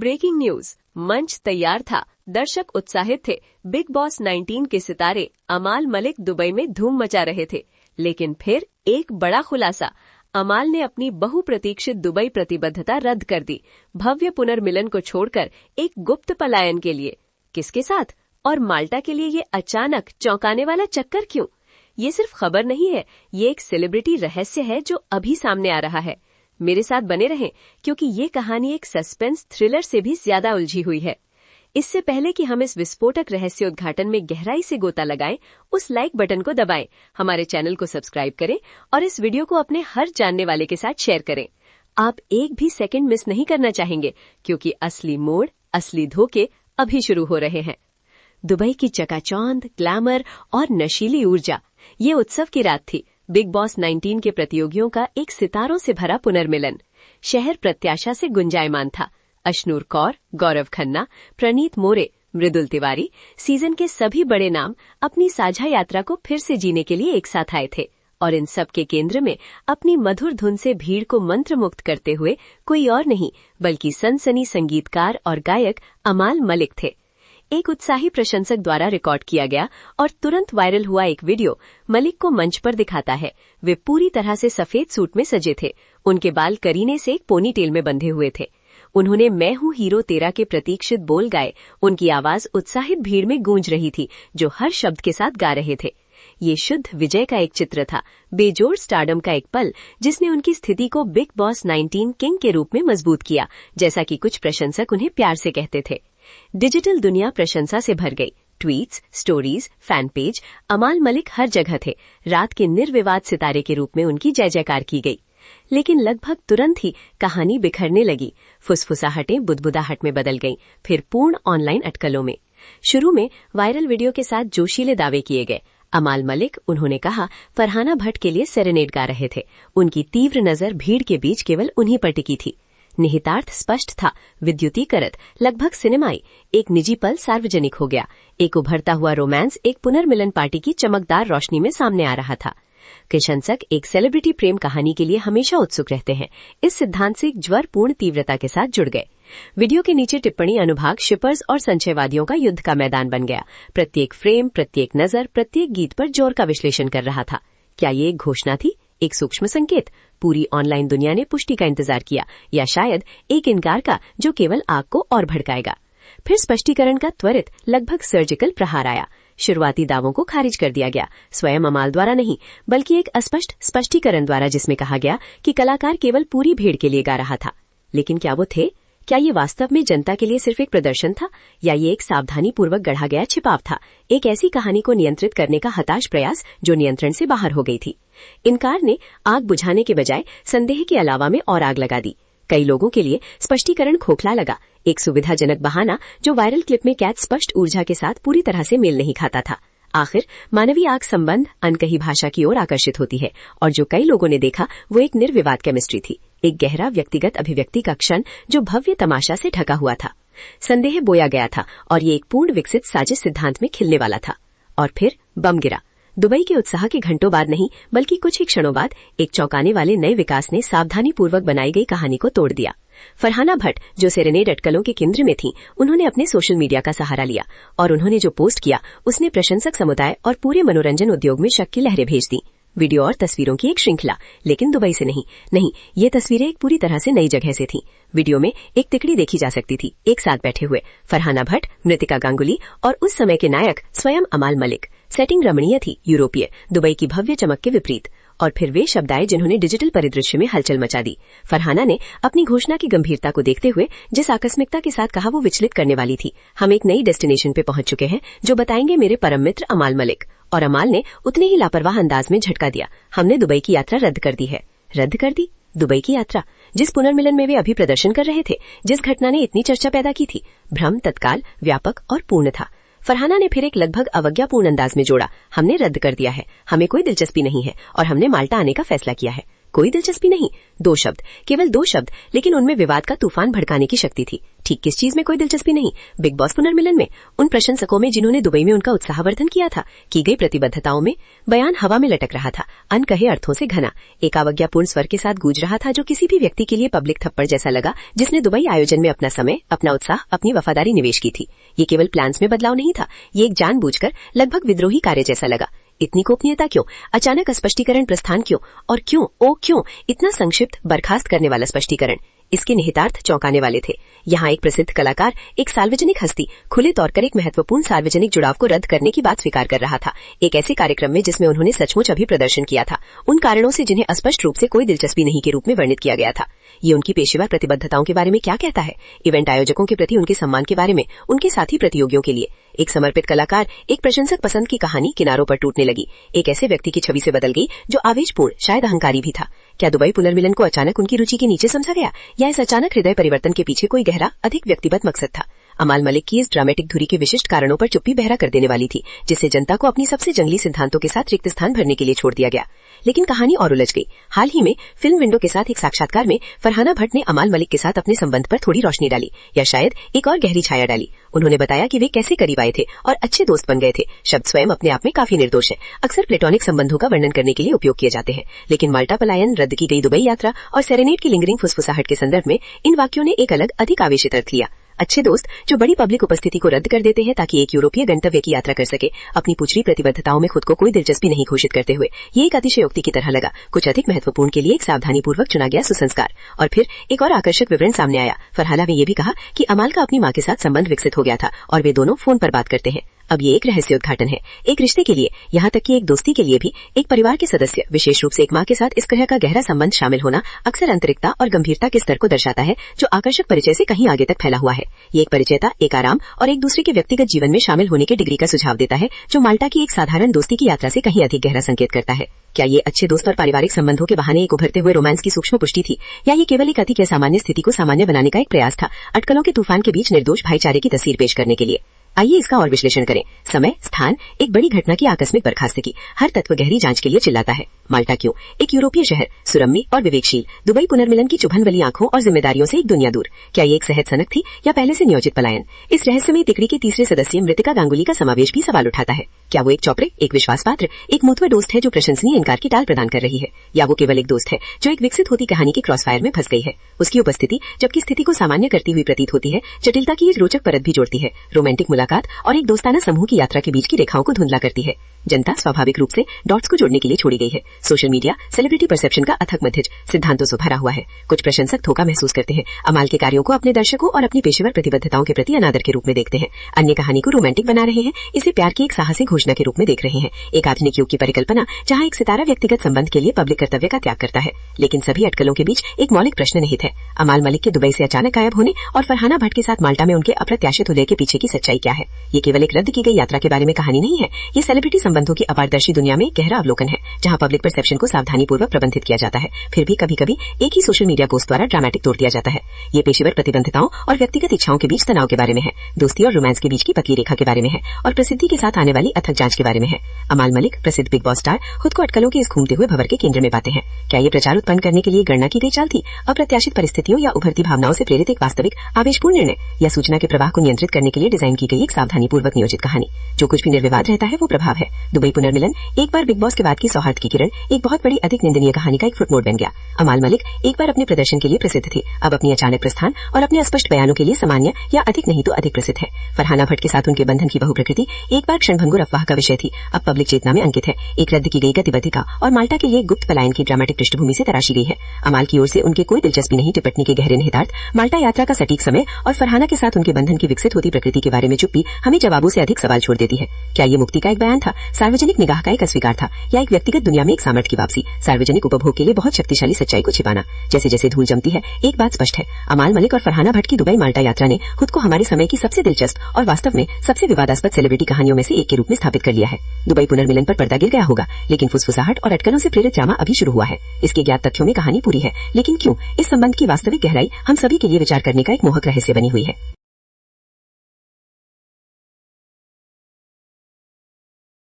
Breaking news. मंच तैयार था, दर्शक उत्साहित थे। बिग बॉस 19 के सितारे अमाल मलिक दुबई में धूम मचा रहे थे, लेकिन फिर एक बड़ा खुलासा। अमाल ने अपनी बहुप्रतीक्षित दुबई प्रतिबद्धता रद्द कर दी, भव्य पुनर्मिलन को छोड़कर एक गुप्त पलायन के लिए। किसके साथ और माल्टा के लिए ये अचानक चौंकाने वाला चक्कर क्यों? ये सिर्फ खबर नहीं है, ये एक सेलिब्रिटी रहस्य है जो अभी सामने आ रहा है। मेरे साथ बने रहें, क्योंकि ये कहानी एक सस्पेंस थ्रिलर से भी ज्यादा उलझी हुई है। इससे पहले कि हम इस विस्फोटक रहस्य उद्घाटन में गहराई से गोता लगाएं, उस लाइक बटन को दबाएं, हमारे चैनल को सब्सक्राइब करें और इस वीडियो को अपने हर जानने वाले के साथ शेयर करें। आप एक भी सेकंड मिस नहीं करना चाहेंगे, क्योंकि असली मोड़, असली धोखे अभी शुरू हो रहे हैं। दुबई की चकाचौंध, ग्लैमर और नशीली ऊर्जा, ये उत्सव की रात थी। बिग बॉस 19 के प्रतियोगियों का एक सितारों से भरा पुनर्मिलन। शहर प्रत्याशा से गुंजायमान था। अश्नूर कौर, गौरव खन्ना, प्रणीत मोरे, मृदुल तिवारी, सीजन के सभी बड़े नाम अपनी साझा यात्रा को फिर से जीने के लिए एक साथ आए थे। और इन सब के केंद्र में अपनी मधुर धुन से भीड़ को मंत्रमुग्ध करते हुए कोई और नहीं बल्कि सनसनी संगीतकार और गायक अमाल मलिक थे। एक उत्साही प्रशंसक द्वारा रिकॉर्ड किया गया और तुरंत वायरल हुआ एक वीडियो मलिक को मंच पर दिखाता है। वे पूरी तरह से सफेद सूट में सजे थे। उनके बाल करीने से एक पोनीटेल में बंधे हुए थे। उन्होंने मैं हूँ हीरो तेरा के प्रतीक्षित बोल गाए। उनकी आवाज उत्साहित भीड़ में गूंज रही थी, जो हर शब्द के साथ गा रहे थे। ये शुद्ध विजय का एक चित्र था, बेजोड़ स्टारडम का एक पल, जिसने उनकी स्थिति को बिग बॉस 19 किंग के रूप में मजबूत किया, जैसा कि कुछ प्रशंसक उन्हें प्यार से कहते थे। डिजिटल दुनिया प्रशंसा से भर गई। ट्वीट्स, स्टोरीज, फैन पेज, अमाल मलिक हर जगह थे। रात के निर्विवाद सितारे के रूप में उनकी जय जयकार की गई। लेकिन लगभग तुरंत ही कहानी बिखरने लगी। फुसफुसाहटें बुदबुदाहट में बदल गईं, फिर पूर्ण ऑनलाइन अटकलों में। शुरू में वायरल वीडियो के साथ जोशीले दावे किए गए। अमाल मलिक, उन्होंने कहा, फरहाना भट्ट के लिए सेरेनेड गा रहे थे। उनकी तीव्र नजर भीड़ के बीच केवल उन्हीं पर टिकी थी। निहितार्थ स्पष्ट था, विद्युतीकृत, लगभग सिनेमाई। एक निजी पल सार्वजनिक हो गया। एक उभरता हुआ रोमांस एक पुनर्मिलन पार्टी की चमकदार रोशनी में सामने आ रहा था। प्रशंसक एक सेलिब्रिटी प्रेम कहानी के लिए हमेशा उत्सुक रहते हैं। इस सिद्धांत से एक ज्वरपूर्ण तीव्रता के साथ जुड़ गए। वीडियो के नीचे टिप्पणी अनुभाग शिपर्स और संशयवादियों का युद्ध का मैदान बन गया। प्रत्येक फ्रेम, प्रत्येक नजर, प्रत्येक गीत पर जोर का विश्लेषण कर रहा था। क्या ये एक घोषणा थी, एक सूक्ष्म संकेत? पूरी ऑनलाइन दुनिया ने पुष्टि का इंतजार किया, या शायद एक इनकार का जो केवल आग को और भड़काएगा। फिर स्पष्टीकरण का त्वरित, लगभग सर्जिकल प्रहार आया। शुरुआती दावों को खारिज कर दिया गया, स्वयं अमाल द्वारा नहीं, बल्कि एक अस्पष्ट स्पष्टीकरण द्वारा, जिसमें कहा गया कि कलाकार केवल पूरी भीड़ के लिए गा रहा था। लेकिन क्या वो थे? क्या ये वास्तव में जनता के लिए सिर्फ एक प्रदर्शन था, या ये एक सावधानी पूर्वक गढ़ा गया छिपाव था, एक ऐसी कहानी को नियंत्रित करने का हताश प्रयास जो नियंत्रण से बाहर हो गई थी? इनकार ने आग बुझाने के बजाय संदेह के अलावा में और आग लगा दी। कई लोगों के लिए स्पष्टीकरण खोखला लगा, एक सुविधाजनक बहाना जो वायरल क्लिप में कैद स्पष्ट ऊर्जा के साथ पूरी तरह से मेल नहीं खाता था। आखिर मानवीय आग संबंध अनकही भाषा की ओर आकर्षित होती है, और जो कई लोगों ने देखा वो एक निर्विवाद केमिस्ट्री थी, एक गहरा व्यक्तिगत अभिव्यक्ति का क्षण जो भव्य तमाशा से ढका हुआ था। संदेह बोया गया था और ये एक पूर्ण विकसित साजिश सिद्धांत में खिलने वाला था। और फिर बम गिरा। दुबई के उत्साह के घंटों बाद नहीं, बल्कि कुछ ही क्षणों बाद एक चौंकाने वाले नए विकास ने सावधानी पूर्वक बनाई गई कहानी को तोड़ दिया। फरहाना भट्ट, जो सेरेनेड अटकलों के केंद्र में थीं, उन्होंने अपने सोशल मीडिया का सहारा लिया, और उन्होंने जो पोस्ट किया उसने प्रशंसक समुदाय और पूरे मनोरंजन उद्योग में शक की लहरें भेज दी। वीडियो और तस्वीरों की एक श्रृंखला, लेकिन दुबई से नहीं, ये तस्वीरें एक पूरी तरह से नई जगह से थीं। वीडियो में एक तिकड़ी देखी जा सकती थी, एक साथ बैठे हुए फरहाना भट्ट, मृतिका गांगुली और उस समय के नायक स्वयं अमाल मलिक। सेटिंग रमणीय थी, यूरोपीय, दुबई की भव्य चमक के विपरीत। और फिर वे शब्द आए जिन्होंने डिजिटल परिदृश्य में हलचल मचा दी। फरहाना ने अपनी घोषणा की गंभीरता को देखते हुए जिस आकस्मिकता के साथ कहा वो विचलित करने वाली थी। हम एक नई डेस्टिनेशन पे पहुंच चुके हैं, जो बताएंगे मेरे परम मित्र अमाल मलिक। और अमाल ने उतने ही लापरवाह अंदाज में झटका दिया, हमने दुबई की यात्रा रद्द कर दी है। रद्द कर दी? दुबई की यात्रा, जिस पुनर्मिलन में वे अभी प्रदर्शन कर रहे थे, जिस घटना ने इतनी चर्चा पैदा की थी। भ्रम तत्काल, व्यापक और पूर्ण था। फरहाना ने फिर एक लगभग अवज्ञापूर्ण अंदाज में जोड़ा, हमने रद्द कर दिया है, हमें कोई दिलचस्पी नहीं है, और हमने माल्टा आने का फैसला किया है। कोई दिलचस्पी नहीं, 2 शब्द, केवल 2 शब्द, लेकिन उनमें विवाद का तूफान भड़काने की शक्ति थी। ठीक किस चीज में कोई दिलचस्पी नहीं? बिग बॉस पुनर्मिलन में उन प्रशंसकों में जिन्होंने दुबई में उनका उत्साहवर्धन किया था, की गई प्रतिबद्धताओं में। बयान हवा में लटक रहा था, अनकहे अर्थों से घना, एक अवज्ञापूर्ण स्वर के साथ गूंज रहा था, जो किसी भी व्यक्ति के लिए पब्लिक थप्पड़ जैसा लगा जिसने दुबई आयोजन में अपना समय, अपना उत्साह, अपनी वफादारी निवेश की थी। ये केवल प्लान्स में बदलाव नहीं था, ये एक जानबूझकर लगभग विद्रोही कार्य जैसा लगा। इतनी गोपनीयता क्यों? अचानक स्पष्टीकरण प्रस्थान क्यों? और क्यों, ओ क्यों इतना संक्षिप्त, बर्खास्त करने वाला स्पष्टीकरण? इसके निहितार्थ चौंकाने वाले थे। यहाँ एक प्रसिद्ध कलाकार, एक सार्वजनिक हस्ती, खुले तौर पर एक महत्वपूर्ण सार्वजनिक जुड़ाव को रद्द करने की बात स्वीकार कर रहा था, एक ऐसे कार्यक्रम में जिसमें उन्होंने सचमुच अभिप्रदर्शन किया था, उन कारणों से जिन्हें स्पष्ट रूप से कोई दिलचस्पी नहीं के रूप में वर्णित किया गया था। ये उनकी पेशेवर प्रतिबद्धताओं के बारे में क्या कहता है? इवेंट आयोजकों के प्रति उनके सम्मान के बारे में, उनके साथी प्रतियोगियों के लिए। एक समर्पित कलाकार, एक प्रशंसक पसंद की कहानी किनारों पर टूटने लगी, एक ऐसे व्यक्ति की छवि से बदल गई जो आवेशपूर्ण, शायद अहंकारी भी था। क्या दुबई पुनर्मिलन को अचानक उनकी रुचि के नीचे समझा गया, या इस अचानक हृदय परिवर्तन के पीछे कोई गहरा, अधिक व्यक्तिगत मकसद था? अमाल मलिक की इस ड्रामेटिक धुरी के विशिष्ट कारणों पर चुप्पी बहरा कर देने वाली थी, जिससे जनता को अपनी सबसे जंगली सिद्धांतों के साथ रिक्त स्थान भरने के लिए छोड़ दिया गया। लेकिन कहानी और उलझ गई। हाल ही में फिल्म विंडो के साथ एक साक्षात्कार में फरहाना भट्ट ने अमाल मलिक के साथ अपने संबंध पर थोड़ी रोशनी डाली, या शायद एक और गहरी छाया डाली। उन्होंने बताया कि वे कैसे करीब आए थे और अच्छे दोस्त बन गए थे। शब्द स्वयं अपने आप में काफी निर्दोष है, अक्सर प्लेटोनिक संबंधों का वर्णन करने के लिए उपयोग किए जाते हैं, लेकिन माल्टा पलायन, रद्द की गई दुबई यात्रा और सेरेनेड की लिंगरिंग फुसफुसाहट के संदर्भ में इन वाक्यों ने एक अलग, अधिक आवेशित अर्थ लिया। अच्छे दोस्त जो बड़ी पब्लिक उपस्थिति को रद्द कर देते हैं ताकि एक यूरोपीय गंतव्य की यात्रा कर सके, अपनी पुचरी प्रतिबद्धताओं में खुद को कोई दिलचस्पी नहीं घोषित करते हुए। ये एक अतिशयोक्ति की तरह लगा, कुछ अधिक महत्वपूर्ण के लिए एक सावधानी पूर्वक चुना गया सुसंस्कार। और फिर एक और आकर्षक विवरण सामने आया। फरहाना ने यह भी कहा कि अमाल का अपनी माँ के साथ संबंध विकसित हो गया था और वे दोनों फोन पर बात करते हैं। अब ये एक रहस्योद्घाटन है, एक रिश्ते के लिए, यहाँ तक कि एक दोस्ती के लिए भी, एक परिवार के सदस्य, विशेष रूप से एक माँ के साथ इस तरह का गहरा संबंध शामिल होना अक्सर आंतरिकता और गंभीरता के स्तर को दर्शाता है, जो आकर्षक परिचय से कहीं आगे तक फैला हुआ है। ये एक परिचयता, एक आराम और एक दूसरे के व्यक्तिगत जीवन में शामिल होने के डिग्री का सुझाव देता है, जो माल्टा की एक साधारण दोस्ती की यात्रा से कहीं अधिक गहरा संकेत करता है। क्या ये अच्छे दोस्त और पारिवारिक संबंधों के बहाने एक उभरते हुए रोमांस की सूक्ष्म पुष्टि थी, या ये केवल एक अति असामान्य स्थिति को सामान्य बनाने का एक प्रयास था, अटकलों के तूफान के बीच निर्दोष भाईचारे की तस्वीर पेश करने के लिए? आइए इसका और विश्लेषण करें। समय, स्थान, एक बड़ी घटना की आकस्मिक बर्खास्तगी, हर तत्व गहरी जांच के लिए चिल्लाता है। माल्टा क्यों? एक यूरोपीय शहर, सुरम्य और विवेकशील। दुबई पुनर्मिलन की चुभन वाली आंखों और जिम्मेदारियों से एक दुनिया दूर। क्या ये एक सहज सनक थी या पहले से नियोजित पलायन? इस रहस्यमयी तिकड़ी के तीसरे सदस्य मृतिका गांगुली का समावेश भी सवाल उठाता है। क्या वो एक चौपड़े, एक विश्वास पात्र, एक मुतवा दोस्त है जो प्रशंसनीय इनकार की टाल प्रदान कर रही है, या वो केवल एक दोस्त है जो एक विकसित होती कहानी के क्रॉसफायर में फंस गई है? उसकी उपस्थिति, जबकि स्थिति को सामान्य करती हुई प्रतीत होती है, जटिलता की एक रोचक परत भी जोड़ती है। रोमांटिक मुलाकात और एक दोस्ताना समूह की यात्रा के बीच की रेखाओं को धुंधला करती है। जनता स्वाभाविक रूप से डॉट्स को जोड़ने के लिए छोड़ी गई है। सोशल मीडिया सेलिब्रिटी परसेप्शन का अथक मध्यज सिद्धांतों से भरा हुआ है। कुछ प्रशंसक धोखा महसूस करते हैं, अमाल के कार्यों को अपने दर्शकों और अपनी पेशेवर प्रतिबद्धताओं के प्रति अनादर के रूप में देखते हैं। अन्य कहानी को रोमांटिक बना रहे हैं, इसे प्यार की एक साहसिक घोषणा के रूप में देख रहे हैं। एक आधुनिक युग की परिकल्पना जहाँ एक सितारा व्यक्तिगत संबंध के लिए पब्लिक कर्तव्य का त्याग करता है। लेकिन सभी अटकलों के बीच एक मौलिक प्रश्न निहित है। अमाल मलिक के दुबई से अचानक गायब होने और फरहाना भट्ट के साथ माल्टा में उनके अप्रत्याशित उदय के पीछे की सच्चाई क्या है? ये केवल एक रद्द की गई यात्रा के बारे में कहानी नहीं है, ये सेलिब्रिटी संबंधों की अपारदर्शी दुनिया में एक गहरा अवलोकन है, जहां पब्लिक परसेप्शन को सावधानी पूर्वक प्रबंधित किया जाता है, फिर भी कभी कभी एक ही सोशल मीडिया पोस्ट द्वारा ड्रामेटिक तोड़ दिया जाता है। ये पेशेवर प्रतिबद्धताओं और व्यक्तिगत इच्छाओं के बीच तनाव के बारे में है, दोस्ती और रोमांस के बीच की पतली रेखा के बारे में है, और प्रसिद्धि के साथ आने वाली अथक जांच के बारे में है। अमाल मलिक, प्रसिद्ध बिग बॉस स्टार, खुद को अटकलों के इस घूमते हुए भंवर के केंद्र में पाते हैं। क्या ये प्रचार उत्पन्न करने के लिए गणना की गई चाल थी, अप्रत्याशित परिस्थितियों या उभरती भावनाओं से प्रेरित एक वास्तविक आवेशपूर्ण निर्णय, या सूचना के प्रवाह को नियंत्रित करने के लिए डिजाइन की गई एक सावधानी पूर्वक नियोजित कहानी? जो कुछ भी निर्विवाद रहता है वो प्रभाव है। दुबई पुनर्मिलन एक बार बिग बॉस के बाद की सौहार्द की किरण, एक बहुत बड़ी अधिक निंदनीय कहानी का एक फुटनोट बन गया। अमाल मलिक एक बार अपने प्रदर्शन के लिए प्रसिद्ध थे, अब अपनी अचानक प्रस्थान और अपने अस्पष्ट बयानों के लिए सामान्य या अधिक नहीं तो अधिक प्रसिद्ध है। फरहाना भट्ट के साथ उनके बंधन की बहुप्रकृति एक बार क्षणभंगुर अफवाह का विषय थी, अब पब्लिक चेतना में अंकित है, एक रद्द की गई गतिबद्धिका और माल्टा के लिए गुप्त पलायन की ड्रामेटिक पृष्ठभूमि से तराशी गई है। अमाल की ओर से उनके कोई दिलचस्पी नहीं, टिप्पणी के गहरे निहितार्थ, माल्टा यात्रा का सटीक समय और फरहाना के साथ उनके बंधन की विकसित होती प्रकृति के बारे में चुप्पी हमें जवाबों से अधिक सवाल छोड़ देती है। क्या ये मुक्ति का एक बयान था, सार्वजनिक निगाह का एक अस्वीकार था, या एक व्यक्तिगत दुनिया में एक सामर्थ्य की वापसी, सार्वजनिक उपभोग के लिए बहुत शक्तिशाली सच्चाई को छिपाना? जैसे जैसे धूल जमती है, एक बात स्पष्ट है, अमाल मलिक और फरहाना भट्ट की दुबई माल्टा यात्रा ने खुद को हमारे समय की सबसे दिलचस्प और वास्तव में सबसे विवादास्पद सेलिब्रिटी कहानियों में से एक के रूप में स्थापित कर लिया है। दुबई पुनर्मिलन पर पर्दा गिर गया होगा, लेकिन फुसफुसाहट और अटकलों से प्रेरित ड्रामा अभी शुरू हुआ है। इसके ज्ञात तथ्यों में कहानी पूरी है, लेकिन क्यों? इस संबंध की वास्तविक गहराई हम सभी के लिए विचार करने का एक मोहक रहस्य बनी हुई है।